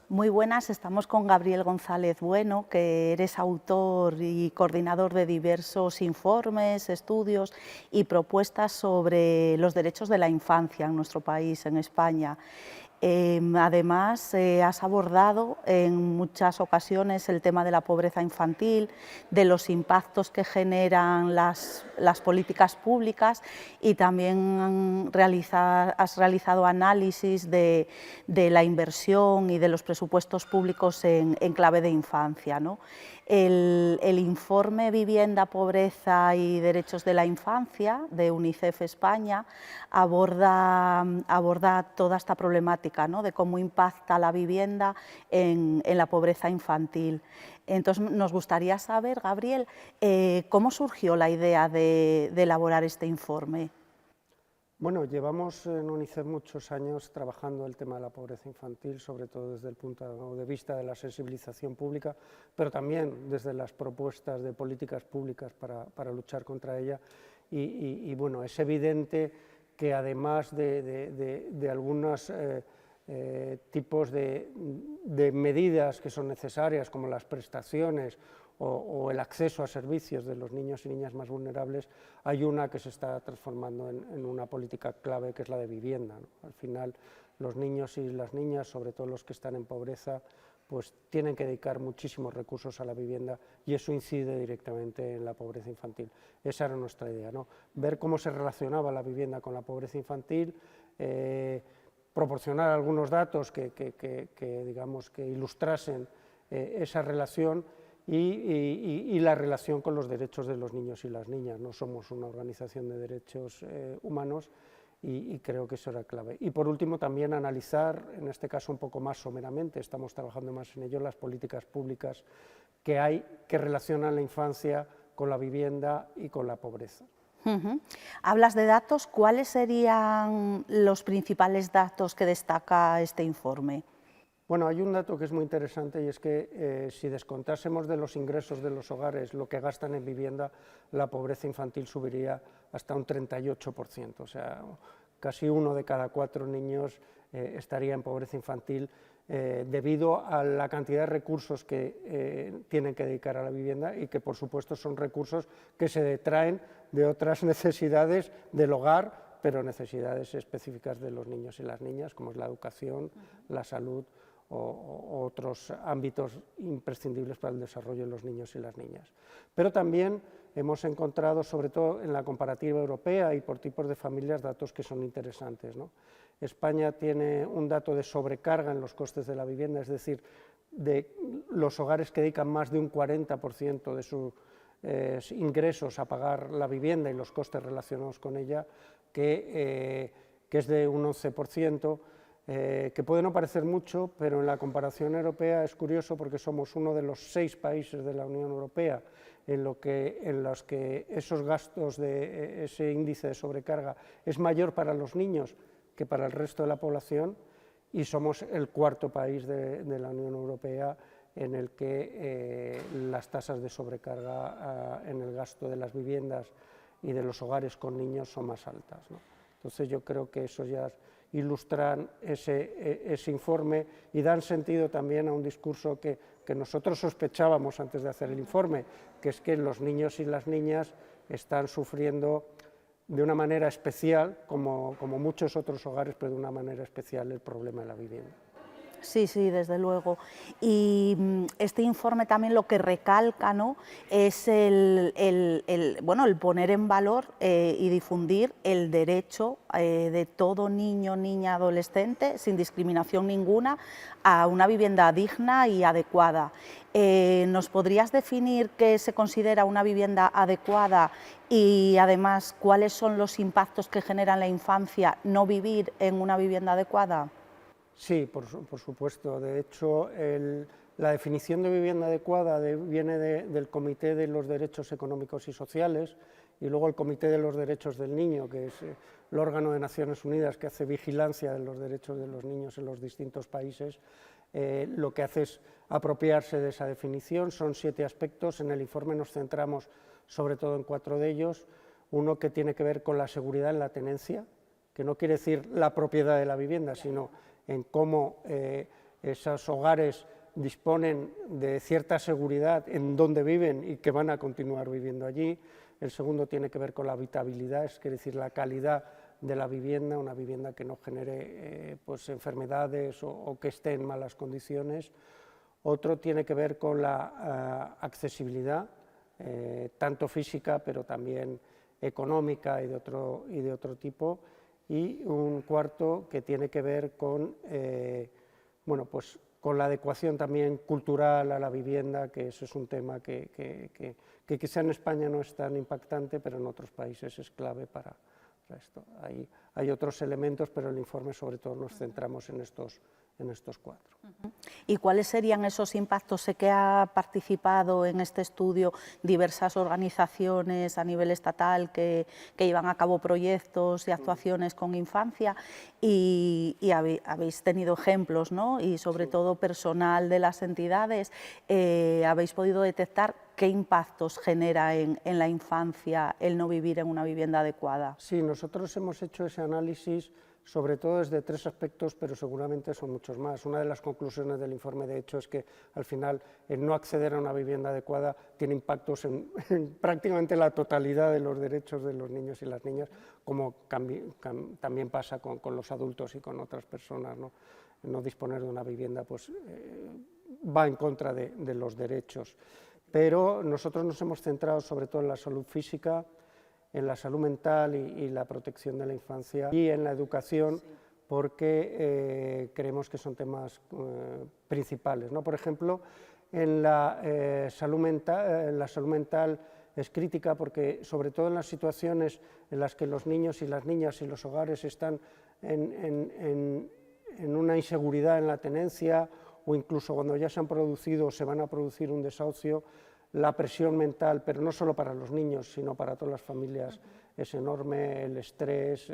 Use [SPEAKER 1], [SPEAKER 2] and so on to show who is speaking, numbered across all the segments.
[SPEAKER 1] Muy buenas, estamos con Gabriel González Bueno, que eres autor y coordinador de diversos informes, estudios y propuestas sobre los derechos de la infancia en nuestro país, en España. Además, has abordado en muchas ocasiones el tema de la pobreza infantil, de los impactos que generan las políticas públicas y también has realizado análisis de la inversión y de los presupuestos públicos en clave de infancia, ¿no? El informe Vivienda, Pobreza y Derechos de la Infancia de UNICEF España aborda toda esta problemática, ¿no?, de cómo impacta la vivienda en la pobreza infantil. Entonces, nos gustaría saber, Gabriel, ¿cómo surgió la idea de elaborar este informe?
[SPEAKER 2] Bueno, llevamos en UNICEF muchos años trabajando el tema de la pobreza infantil, sobre todo desde el punto de vista de la sensibilización pública, pero también desde las propuestas de políticas públicas para luchar contra ella. Y bueno, es evidente que además de algunos tipos de medidas que son necesarias, como las prestaciones o el acceso a servicios de los niños y niñas más vulnerables, hay una que se está transformando en una política clave, que es la de vivienda, ¿no? Al final, los niños y las niñas, sobre todo los que están en pobreza, pues tienen que dedicar muchísimos recursos a la vivienda y eso incide directamente en la pobreza infantil. Esa era nuestra idea, ¿no? Ver cómo se relacionaba la vivienda con la pobreza infantil, proporcionar algunos datos digamos, que ilustrasen esa relación y la relación con los derechos de los niños y las niñas. No somos una organización de derechos humanos y creo que eso era clave. Y por último también analizar, en este caso un poco más someramente, estamos trabajando más en ello, las políticas públicas que hay que relacionan la infancia con la vivienda y con la pobreza.
[SPEAKER 1] Hablas de datos, ¿cuáles serían los principales datos que destaca este informe?
[SPEAKER 2] Bueno, hay un dato que es muy interesante y es que si descontásemos de los ingresos de los hogares lo que gastan en vivienda, la pobreza infantil subiría hasta un 38%, o sea, casi 1 de cada 4 niños estaría en pobreza infantil debido a la cantidad de recursos que tienen que dedicar a la vivienda y que por supuesto son recursos que se detraen de otras necesidades del hogar, pero necesidades específicas de los niños y las niñas, como es la educación, la salud o otros ámbitos imprescindibles para el desarrollo de los niños y las niñas. Pero también hemos encontrado, sobre todo en la comparativa europea y por tipos de familias, datos que son interesantes, ¿no? España tiene un dato de sobrecarga en los costes de la vivienda, es decir, de los hogares que dedican más de un 40% de sus ingresos a pagar la vivienda y los costes relacionados con ella, que es de un 11%, que puede no parecer mucho, pero en la comparación europea es curioso porque somos uno de los 6 países de la Unión Europea en los que esos gastos, ese índice de sobrecarga es mayor para los niños que para el resto de la población, y somos el 4.º país de la Unión Europea en el que las tasas de sobrecarga en el gasto de las viviendas y de los hogares con niños son más altas, ¿no? Entonces yo creo que eso ya ilustran ese informe y dan sentido también a un discurso que nosotros sospechábamos antes de hacer el informe, que es que los niños y las niñas están sufriendo de una manera especial, como muchos otros hogares, pero de una manera especial el problema de la vivienda.
[SPEAKER 1] Sí, sí, desde luego. Y este informe también lo que recalca, ¿no?, es el poner en valor y difundir el derecho de todo niño, niña, adolescente, sin discriminación ninguna, a una vivienda digna y adecuada. ¿Nos podrías definir qué se considera una vivienda adecuada y además cuáles son los impactos que genera en la infancia no vivir en una vivienda adecuada?
[SPEAKER 2] Sí, por supuesto. De hecho, la definición de vivienda adecuada viene del Comité de los Derechos Económicos y Sociales y luego el Comité de los Derechos del Niño, que es el órgano de Naciones Unidas que hace vigilancia de los derechos de los niños en los distintos países. Lo que hace es apropiarse de esa definición. Son 7 aspectos. En el informe nos centramos sobre todo en 4 de ellos. Uno que tiene que ver con la seguridad en la tenencia, que no quiere decir la propiedad de la vivienda, sino en cómo esos hogares disponen de cierta seguridad en donde viven y que van a continuar viviendo allí. El segundo tiene que ver con la habitabilidad, es decir, la calidad de la vivienda, una vivienda que no genere pues enfermedades o que esté en malas condiciones. Otro tiene que ver con la accesibilidad, tanto física, pero también económica y de otro tipo. Y un cuarto que tiene que ver con, bueno, pues, con la adecuación también cultural a la vivienda, que eso es un tema que quizá en España no es tan impactante, pero en otros países es clave para esto. Hay otros elementos, pero en el informe sobre todo nos centramos en estos cuatro.
[SPEAKER 1] ¿Y cuáles serían esos impactos? Sé que ha participado en este estudio diversas organizaciones a nivel estatal que llevan a cabo proyectos y actuaciones con infancia y habéis tenido ejemplos, ¿no? Y sobre todo personal de las entidades, habéis podido detectar qué impactos genera en la infancia el no vivir en una vivienda adecuada.
[SPEAKER 2] Sí, nosotros hemos hecho ese análisis sobre todo desde tres aspectos, pero seguramente son muchos más. Una de las conclusiones del informe, de hecho, es que al final el no acceder a una vivienda adecuada tiene impactos en prácticamente la totalidad de los derechos de los niños y las niñas, como también pasa con los adultos y con otras personas, ¿no? No disponer de una vivienda pues, va en contra de los derechos. Pero nosotros nos hemos centrado sobre todo en la salud física, en la salud mental y la protección de la infancia y en la educación, porque creemos que son temas principales, ¿no? Por ejemplo, en la salud mental es crítica porque, sobre todo en las situaciones en las que los niños y las niñas y los hogares están en una inseguridad en la tenencia, o incluso cuando ya se han producido o se van a producir un desahucio, la presión mental, pero no solo para los niños, sino para todas las familias, es enorme, el estrés,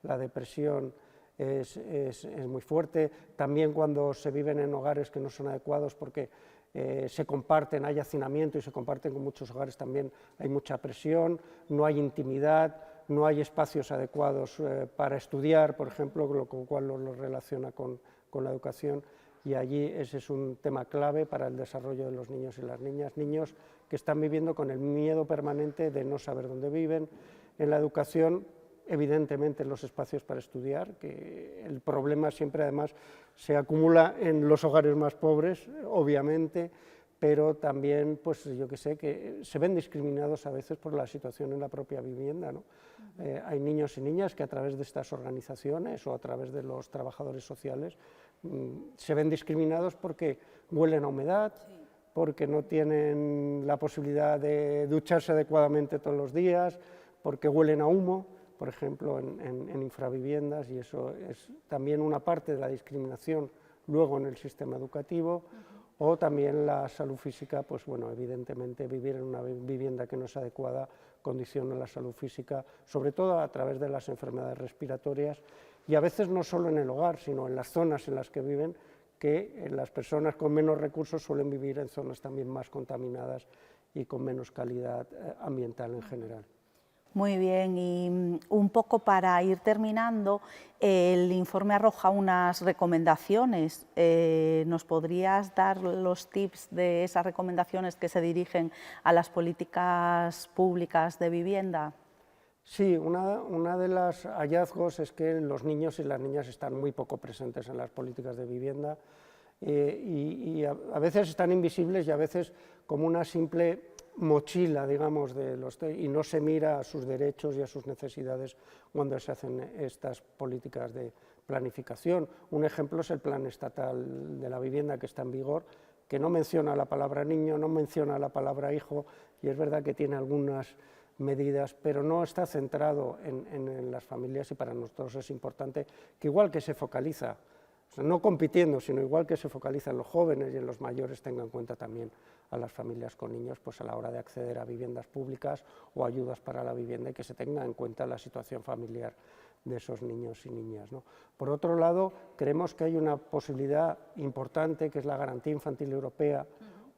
[SPEAKER 2] la depresión es muy fuerte. También cuando se viven en hogares que no son adecuados porque se comparten, hay hacinamiento y se comparten con muchos hogares, también hay mucha presión, no hay intimidad, no hay espacios adecuados para estudiar, por ejemplo, con lo cual lo relaciona con la educación. Y allí ese es un tema clave para el desarrollo de los niños y las niñas, niños que están viviendo con el miedo permanente de no saber dónde viven. En la educación, evidentemente, en los espacios para estudiar, que el problema siempre además se acumula en los hogares más pobres, obviamente, pero también, pues yo que sé, que se ven discriminados a veces por la situación en la propia vivienda, ¿no? Hay niños y niñas que a través de estas organizaciones o a través de los trabajadores sociales se ven discriminados porque huelen a humedad, porque no tienen la posibilidad de ducharse adecuadamente todos los días, porque huelen a humo, por ejemplo, en infraviviendas, y eso es también una parte de la discriminación luego en el sistema educativo. O también la salud física, pues bueno, evidentemente vivir en una vivienda que no es adecuada condiciona la salud física, sobre todo a través de las enfermedades respiratorias, y a veces no solo en el hogar, sino en las zonas en las que viven, que las personas con menos recursos suelen vivir en zonas también más contaminadas y con menos calidad ambiental en general.
[SPEAKER 1] Muy bien, y un poco para ir terminando, el informe arroja unas recomendaciones. ¿Nos podrías dar los tips de esas recomendaciones que se dirigen a las políticas públicas de vivienda?
[SPEAKER 2] Sí, una de los hallazgos es que los niños y las niñas están muy poco presentes en las políticas de vivienda y a veces están invisibles y a veces como una simple mochila, digamos, y no se mira a sus derechos y a sus necesidades cuando se hacen estas políticas de planificación. Un ejemplo es el Plan Estatal de la Vivienda que está en vigor, que no menciona la palabra niño, no menciona la palabra hijo, y es verdad que tiene algunas medidas, pero no está centrado en las familias, y para nosotros es importante que igual que se focaliza, o sea, no compitiendo, sino igual que se focaliza en los jóvenes y en los mayores, tenga en cuenta también a las familias con niños, pues a la hora de acceder a viviendas públicas o ayudas para la vivienda, y que se tenga en cuenta la situación familiar de esos niños y niñas, ¿no? Por otro lado, creemos que hay una posibilidad importante, que es la Garantía Infantil Europea,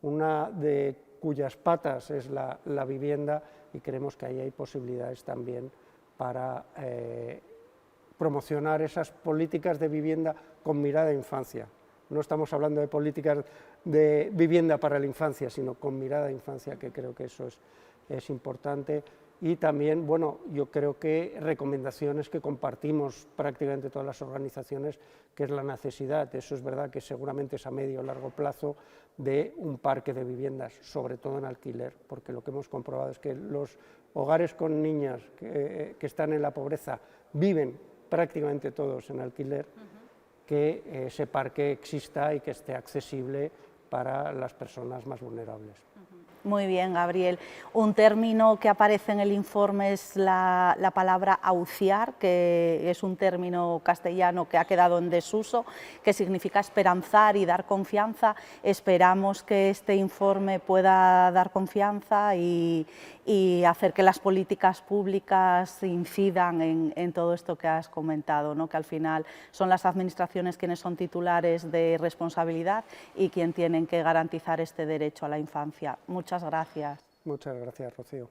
[SPEAKER 2] una de cuyas patas es la vivienda, y creemos que ahí hay posibilidades también para promocionar esas políticas de vivienda con mirada a infancia, no estamos hablando de políticas de vivienda para la infancia, sino con mirada a infancia, que creo que eso es importante. Y también, bueno, yo creo que recomendaciones que compartimos prácticamente todas las organizaciones, que es la necesidad, eso es verdad que seguramente es a medio o largo plazo, de un parque de viviendas, sobre todo en alquiler, porque lo que hemos comprobado es que los hogares con niñas que están en la pobreza viven prácticamente todos en alquiler, que ese parque exista y que esté accesible para las personas más vulnerables.
[SPEAKER 1] Muy bien, Gabriel. Un término que aparece en el informe es la palabra auciar, que es un término castellano que ha quedado en desuso, que significa esperanzar y dar confianza. Esperamos que este informe pueda dar confianza y hacer que las políticas públicas incidan en todo esto que has comentado, ¿no? Que al final son las administraciones quienes son titulares de responsabilidad y quien tienen que garantizar este derecho a la infancia. Muchas gracias.
[SPEAKER 2] Muchas gracias, Rocío.